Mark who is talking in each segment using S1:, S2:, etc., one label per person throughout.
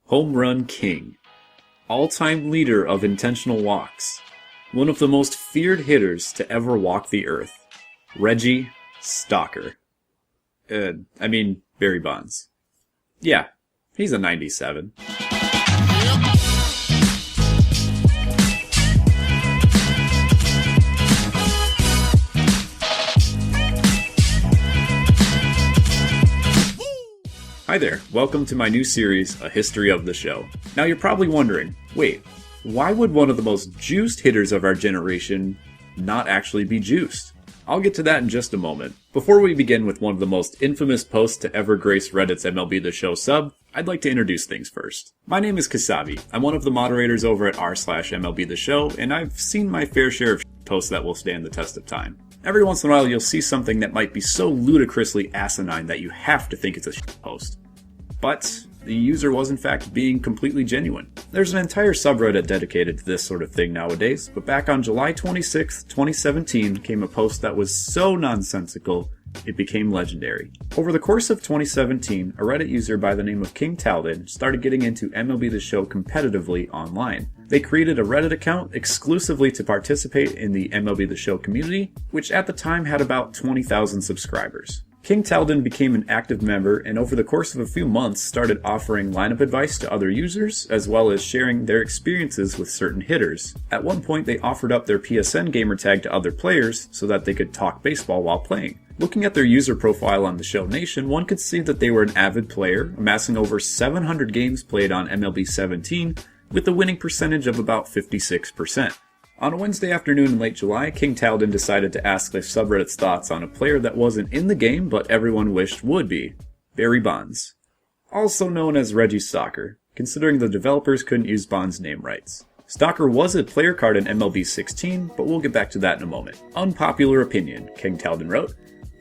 S1: Home run king, all-time leader of intentional walks, one of the most feared hitters to ever walk the earth, Reggie Stocker. Barry Bonds. Yeah, he's a 97. Hi there, welcome to my new series, A History of the Show. Now you're probably wondering, wait, why would one of the most juiced hitters of our generation not actually be juiced? I'll get to that in just a moment. Before we begin with one of the most infamous posts to ever grace Reddit's MLB The Show sub, I'd like to introduce things first. My name is Kasabi. I'm one of the moderators over at r/MLB The Show, and I've seen my fair share of posts that will stand the test of time. Every once in a while, you'll see something that might be so ludicrously asinine that you have to think it's a post. But the user was in fact being completely genuine. There's an entire subreddit dedicated to this sort of thing nowadays, but back on July 26, 2017 came a post that was so nonsensical, it became legendary. Over the course of 2017, a Reddit user by the name of King Talden started getting into MLB The Show competitively online. They created a Reddit account exclusively to participate in the MLB The Show community, which at the time had about 20,000 subscribers. King Talden became an active member and over the course of a few months started offering lineup advice to other users as well as sharing their experiences with certain hitters. At one point they offered up their PSN gamertag to other players so that they could talk baseball while playing. Looking at their user profile on the Show Nation, one could see that they were an avid player, amassing over 700 games played on MLB 17 with a winning percentage of about 56%. On a Wednesday afternoon in late July, King Talden decided to ask the subreddit's thoughts on a player that wasn't in the game but everyone wished would be, Barry Bonds. Also known as Reggie Stocker, considering the developers couldn't use Bonds' name rights. Stocker was a player card in MLB 16, but we'll get back to that in a moment. Unpopular opinion, King Talden wrote,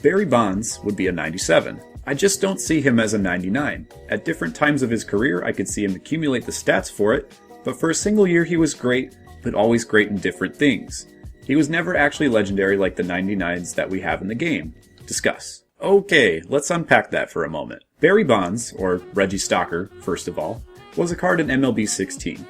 S1: Barry Bonds would be a 97. I just don't see him as a 99. At different times of his career, I could see him accumulate the stats for it, but for a single year he was great, but always great in different things. He was never actually legendary like the 99s that we have in the game. Discuss. Okay, let's unpack that for a moment. Barry Bonds, or Reggie Stocker, first of all, was a card in MLB 16.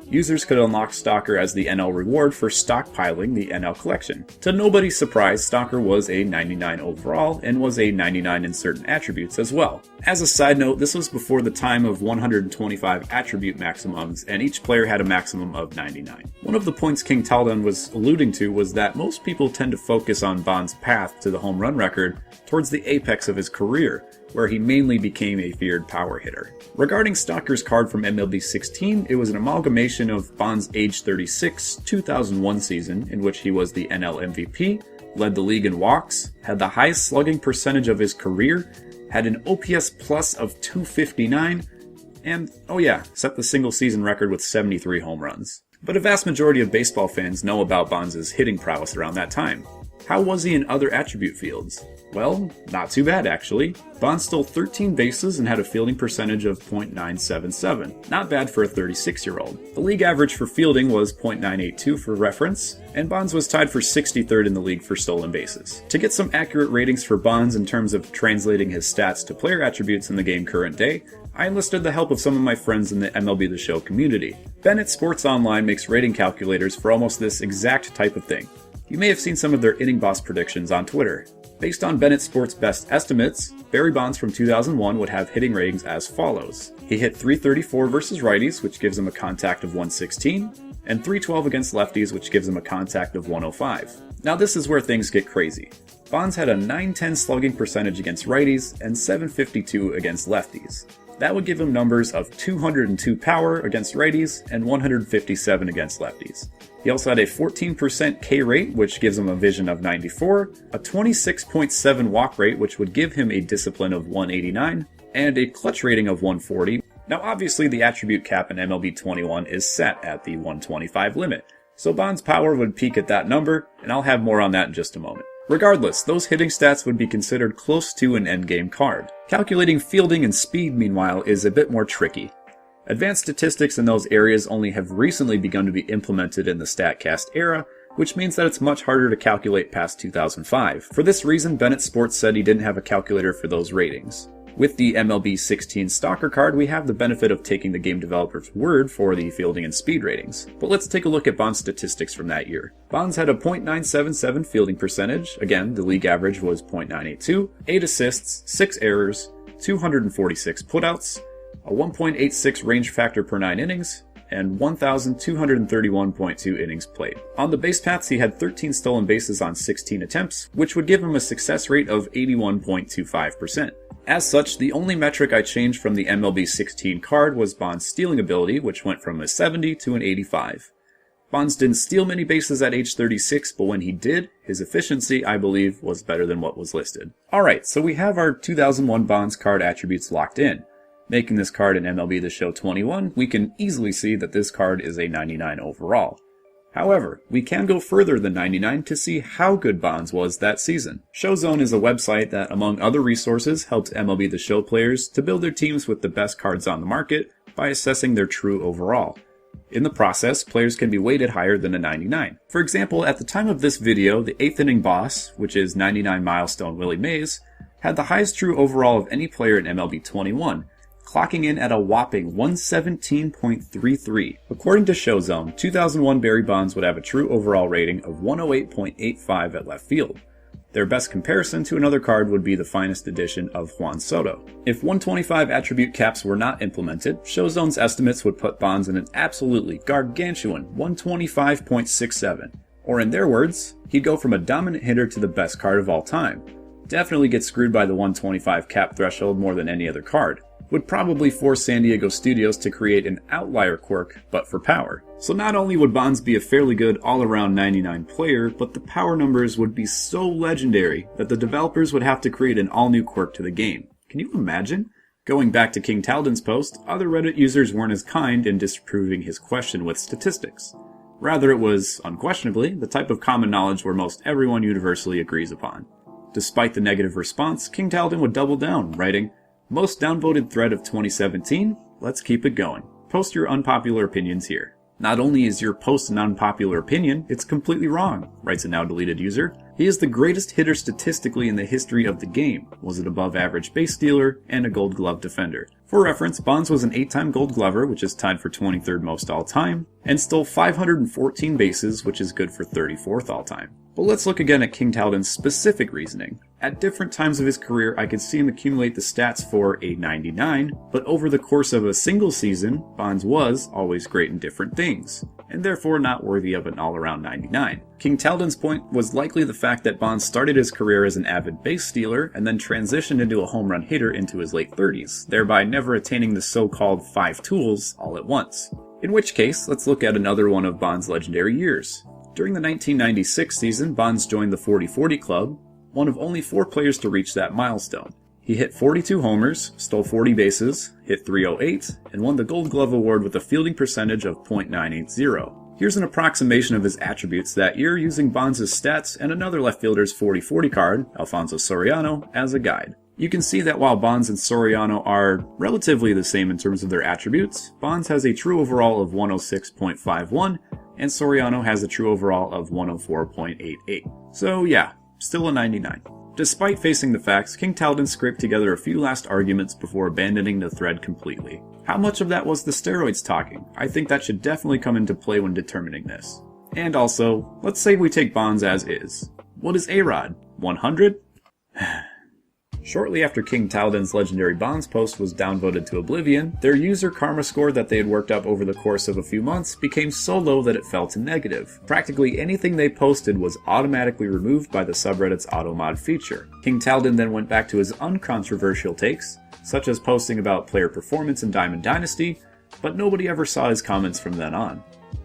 S1: Users could unlock Stocker as the NL reward for stockpiling the NL collection. To nobody's surprise, Stocker was a 99 overall and was a 99 in certain attributes as well. As a side note, this was before the time of 125 attribute maximums, and each player had a maximum of 99. One of the points King Talden was alluding to was that most people tend to focus on Bonds' path to the home run record towards the apex of his career, where he mainly became a feared power hitter. Regarding Stocker's card from MLB 16, it was an amalgamation of Bonds' age 36 2001 season, in which he was the NL MVP, led the league in walks, had the highest slugging percentage of his career, had an OPS plus of 259, and, set the single season record with 73 home runs. But a vast majority of baseball fans know about Bonds' hitting prowess around that time. How was he in other attribute fields? Well, not too bad actually. Bonds stole 13 bases and had a fielding percentage of .977. Not bad for a 36-year-old. The league average for fielding was .982 for reference, and Bonds was tied for 63rd in the league for stolen bases. To get some accurate ratings for Bonds in terms of translating his stats to player attributes in the game current day, I enlisted the help of some of my friends in the MLB The Show community. BennettSports Online makes rating calculators for almost this exact type of thing. You may have seen some of their inning boss predictions on Twitter. Based on BennettSports' best estimates, Barry Bonds from 2001 would have hitting ratings as follows. He hit .334 versus righties, which gives him a contact of 116, and .312 against lefties, which gives him a contact of 105. Now this is where things get crazy. Bonds had a .910 slugging percentage against righties and .752 against lefties. That would give him numbers of 202 power against righties and 157 against lefties. He also had a 14% K rate, which gives him a vision of 94, a 26.7 walk rate, which would give him a discipline of 189, and a clutch rating of 140. Now obviously the attribute cap in MLB 21 is set at the 125 limit, so Bonds' power would peak at that number, and I'll have more on that in just a moment. Regardless, those hitting stats would be considered close to an endgame card. Calculating fielding and speed, meanwhile, is a bit more tricky. Advanced statistics in those areas only have recently begun to be implemented in the StatCast era, which means that it's much harder to calculate past 2005. For this reason, BennettSports said he didn't have a calculator for those ratings. With the MLB 16 Stocker card, we have the benefit of taking the game developer's word for the fielding and speed ratings. But let's take a look at Bond's statistics from that year. Bonds had a .977 fielding percentage, again, the league average was .982, 8 assists, 6 errors, 246 putouts, a 1.86 range factor per 9 innings, and 1,231.2 innings played. On the base paths, he had 13 stolen bases on 16 attempts, which would give him a success rate of 81.25%. As such, the only metric I changed from the MLB 16 card was Bond's stealing ability, which went from a 70 to an 85. Bonds didn't steal many bases at age 36, but when he did, his efficiency, I believe, was better than what was listed. Alright, so we have our 2001 Bonds card attributes locked in. Making this card in MLB The Show 21, we can easily see that this card is a 99 overall. However, we can go further than 99 to see how good Bonds was that season. ShowZone is a website that, among other resources, helps MLB The Show players to build their teams with the best cards on the market by assessing their true overall. In the process, players can be weighted higher than a 99. For example, at the time of this video, the 8th inning boss, which is 99 milestone Willie Mays, had the highest true overall of any player in MLB 21, clocking in at a whopping 117.33. According to ShowZone, 2001 Barry Bonds would have a true overall rating of 108.85 at left field. Their best comparison to another card would be the finest edition of Juan Soto. If 125 attribute caps were not implemented, ShowZone's estimates would put Bonds in an absolutely gargantuan 125.67. Or in their words, he'd go from a dominant hitter to the best card of all time. Definitely get screwed by the 125 cap threshold more than any other card. Would probably force San Diego studios to create an outlier quirk, but for power. So not only would Bonds be a fairly good all-around 99 player, but the power numbers would be so legendary that the developers would have to create an all-new quirk to the game. Can you imagine? Going back to King Talden's post, other Reddit users weren't as kind in disproving his question with statistics. Rather, it was, unquestionably, the type of common knowledge where most everyone universally agrees upon. Despite the negative response, King Talden would double down, writing, "Most downvoted thread of 2017? Let's keep it going. Post your unpopular opinions here." Not only is your post an unpopular opinion, it's completely wrong, writes a now deleted user. He is the greatest hitter statistically in the history of the game, was an above average base stealer, and a gold glove defender. For reference, Bonds was an 8-time gold glover, which is tied for 23rd most all time, and stole 514 bases, which is good for 34th all time. But let's look again at King Talden's specific reasoning. At different times of his career, I could see him accumulate the stats for a 99, but over the course of a single season, Bonds was always great in different things, and therefore not worthy of an all-around 99. King Talden's point was likely the fact that Bonds started his career as an avid base stealer and then transitioned into a home run hitter into his late 30s, thereby never attaining the so-called 5 tools all at once. In which case, let's look at another one of Bonds' legendary years. During the 1996 season, Bonds joined the 40-40 club, one of only 4 players to reach that milestone. He hit 42 homers, stole 40 bases, hit .308, and won the Gold Glove Award with a fielding percentage of .980. Here's an approximation of his attributes that year using Bonds' stats and another left fielder's 40-40 card, Alfonso Soriano, as a guide. You can see that while Bonds and Soriano are relatively the same in terms of their attributes, Bonds has a true overall of 106.51, and Soriano has a true overall of 104.88. So yeah, still a 99. Despite facing the facts, King Talden scraped together a few last arguments before abandoning the thread completely. How much of that was the steroids talking? I think that should definitely come into play when determining this. And also, let's say we take Bonds as is. What is A-Rod? 100? Shortly after King Talden's legendary Bonds post was downvoted to oblivion, their user karma score that they had worked up over the course of a few months became so low that it fell to negative. Practically anything they posted was automatically removed by the subreddit's automod feature. King Talden then went back to his uncontroversial takes, such as posting about player performance in Diamond Dynasty, but nobody ever saw his comments from then on.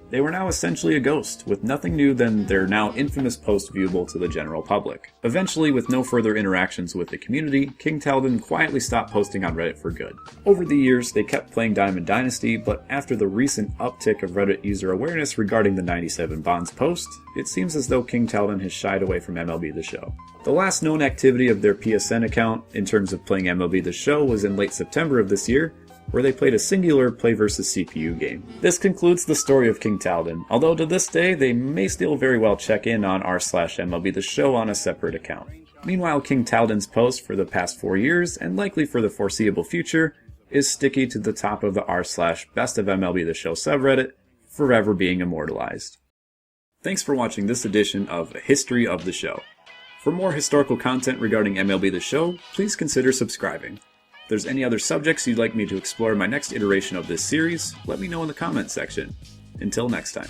S1: They were now essentially a ghost, with nothing new than their now infamous post viewable to the general public. Eventually, with no further interactions with the community, King Talden quietly stopped posting on Reddit for good. Over the years, they kept playing Diamond Dynasty, but after the recent uptick of Reddit user awareness regarding the 97 Bonds post, it seems as though King Talden has shied away from MLB The Show. The last known activity of their PSN account, in terms of playing MLB The Show, was in late September of this year, where they played a singular play versus CPU game. This concludes the story of King Talden, although to this day they may still very well check in on r/MLB The Show on a separate account. Meanwhile, King Talden's post for the past 4 years, and likely for the foreseeable future, is sticky to the top of the r/best of MLB The Show subreddit, forever being immortalized. Thanks for watching this edition of History of the Show. For more historical content regarding MLB The Show, please consider subscribing. If there's any other subjects you'd like me to explore in my next iteration of this series, let me know in the comments section. Until next time.